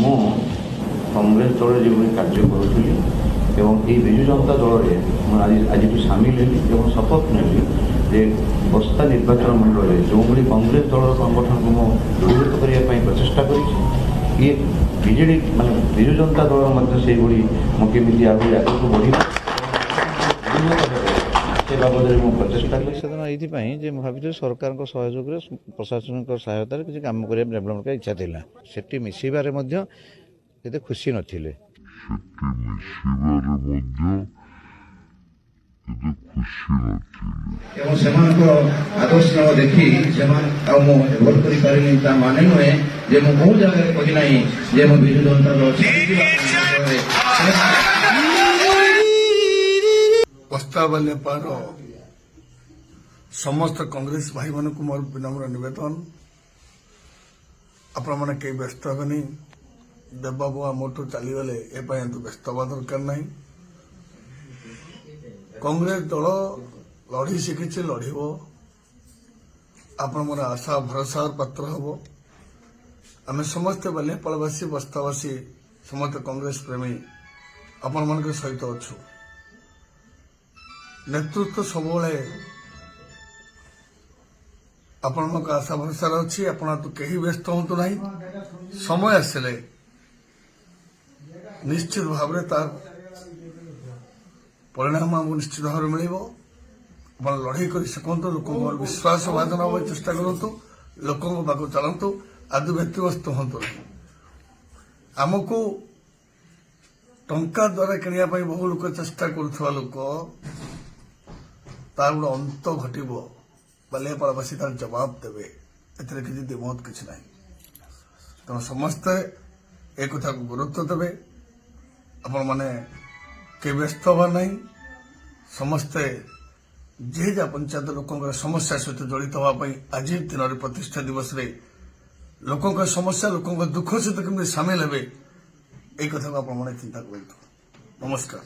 ମୁଁ କଂଗ୍ରେସ ଦଳରେ ଯେଭଳି କାର୍ଯ୍ୟ କରୁଥିଲି ଏବଂ ଏହି ବିଜୁ ଜନତା ଦଳରେ ମୁଁ ଆଜିଠୁ ସାମିଲ ହେଲି ଏବଂ ଶପଥ ନେଲି ଯେ ବସ୍ତା ନିର୍ବାଚନ ମଣ୍ଡଳରେ ଯେଉଁଭଳି କଂଗ୍ରେସ ଦଳର ସଂଗଠନକୁ ମୁଁ ଦୃଢ଼ୀଭୂତ କରିବା ପାଇଁ ପ୍ରଚେଷ୍ଟା କରିଛି, ଇଏ ବିଜେଡ଼ି ମାନେ ବିଜୁ ଜନତା ଦଳର ମଧ୍ୟ ସେଇଭଳି ମୁଁ କେମିତି ଆଗକୁ ବଢ଼ିବା ସେ ବାବଦରେ ମୁଁ ପ୍ରଚେଷ୍ଟା କଲି। ସେଦିନ ଏଇଥିପାଇଁ ଯେ ମୁଁ ଭାବିଥିଲି ସରକାରଙ୍କ ସହଯୋଗରେ ପ୍ରଶାସନିକ ସହାୟତାରେ କିଛି କାମ କରିବା ଡେଭଲପମେଣ୍ଟ କରିବା ଇଚ୍ଛା ଥିଲା। ସେଠି ମିଶିବାରେ ମଧ୍ୟ ଏତେ ଖୁସି ନଥିଲେ। ଏବଂ ସେମାନଙ୍କର ଆଦର୍ଶ ଦେଖି ସେମାନେ ଆଉ ମୁଁ ଭୋଟ କରିପାରିନି ତା ମାନେ ନୁହେଁ ଯେ ମୁଁ ବହୁ ଜାଗାରେ କହି ନାହିଁ ଯେ ମୁଁ ବିଜୁ ଜନତା ଦଳ ବସ୍ତାବାଲିପାର ସମସ୍ତ କଂଗ୍ରେସ ଭାଇମାନଙ୍କୁ ମୋର ବିନମ୍ର ନିବେଦନ, ଆପଣମାନେ କେହି ବ୍ୟସ୍ତ ହେବେନି। ଦେବବାବୁ ଆମଠୁ ଚାଲିଗଲେ ଏ ପାଇଁ ଏତେ ବ୍ୟସ୍ତ ହେବା ଦରକାର ନାହିଁ। କଂଗ୍ରେସ ଦଳ ଲଢ଼ି ଶିଖିଛି, ଲଢ଼ିବ। ଆପଣଙ୍କର ଆଶା ଭରସାର ପାତ୍ର ହେବ। ଆମେ ସମସ୍ତେ ବାଲିପାଳବାସୀ ବସ୍ତାବାସୀ ସମସ୍ତେ କଂଗ୍ରେସ ପ୍ରେମୀ ଆପଣମାନଙ୍କ ସହିତ ଅଛୁ। ନେତୃତ୍ୱ ସବୁବେଳେ ଆପଣଙ୍କ ଆଶା ଭରସାରେ ଅଛି। ଆପଣ କେହି ବ୍ୟସ୍ତ ହୁଅନ୍ତୁ ନାହିଁ। ସମୟ ଆସିଲେ ନିଶ୍ଚିତ ଭାବରେ ତାର ପରିଣାମ ଆମକୁ ନିଶ୍ଚିତ ଭାବରେ ମିଳିବ। ଆପଣ ଲଢ଼େଇ କରି ଶିଖନ୍ତୁ, ଲୋକଙ୍କର ବିଶ୍ୱାସ ଭାଜନ ହେବାକୁ ଚେଷ୍ଟା କରନ୍ତୁ, ଲୋକଙ୍କ ପାଖକୁ ଚାଲନ୍ତୁ, ଆଦୌ ବ୍ୟତିବ୍ୟସ୍ତ ହୁଅନ୍ତୁ ନାହିଁ। ଆମକୁ ଟଙ୍କା ଦ୍ୱାରା କିଣିବା ପାଇଁ ବହୁ ଲୋକ ଚେଷ୍ଟା କରୁଥିବା ଲୋକ ତାର ଗୋଟେ ଅନ୍ତ ଘଟିବ। ବାଲିପାଳବାସୀ ତାର ଜବାବ ଦେବେ, ଏଥିରେ କିଛି ଦ୍ୱିମତ କିଛି ନାହିଁ। ତେଣୁ ସମସ୍ତେ ଏ କଥାକୁ ଗୁରୁତ୍ୱ ଦେବେ। ଆପଣମାନେ କେହି ବ୍ୟସ୍ତ ହେବାର ନାହିଁ। ସମସ୍ତେ ଯିଏ ଯାହା ପଞ୍ଚାୟତ ଲୋକଙ୍କର ସମସ୍ୟା ସହିତ ଜଡ଼ିତ ହେବା ପାଇଁ ଆଜି ଦିନରେ ପ୍ରତିଷ୍ଠା ଦିବସରେ ଲୋକଙ୍କ ସମସ୍ୟା ଲୋକଙ୍କ ଦୁଃଖ ସହିତ କେମିତି ସାମିଲ ହେବେ ଏଇ କଥାକୁ ଆପଣମାନେ ଚିନ୍ତା କରନ୍ତୁ। ନମସ୍କାର।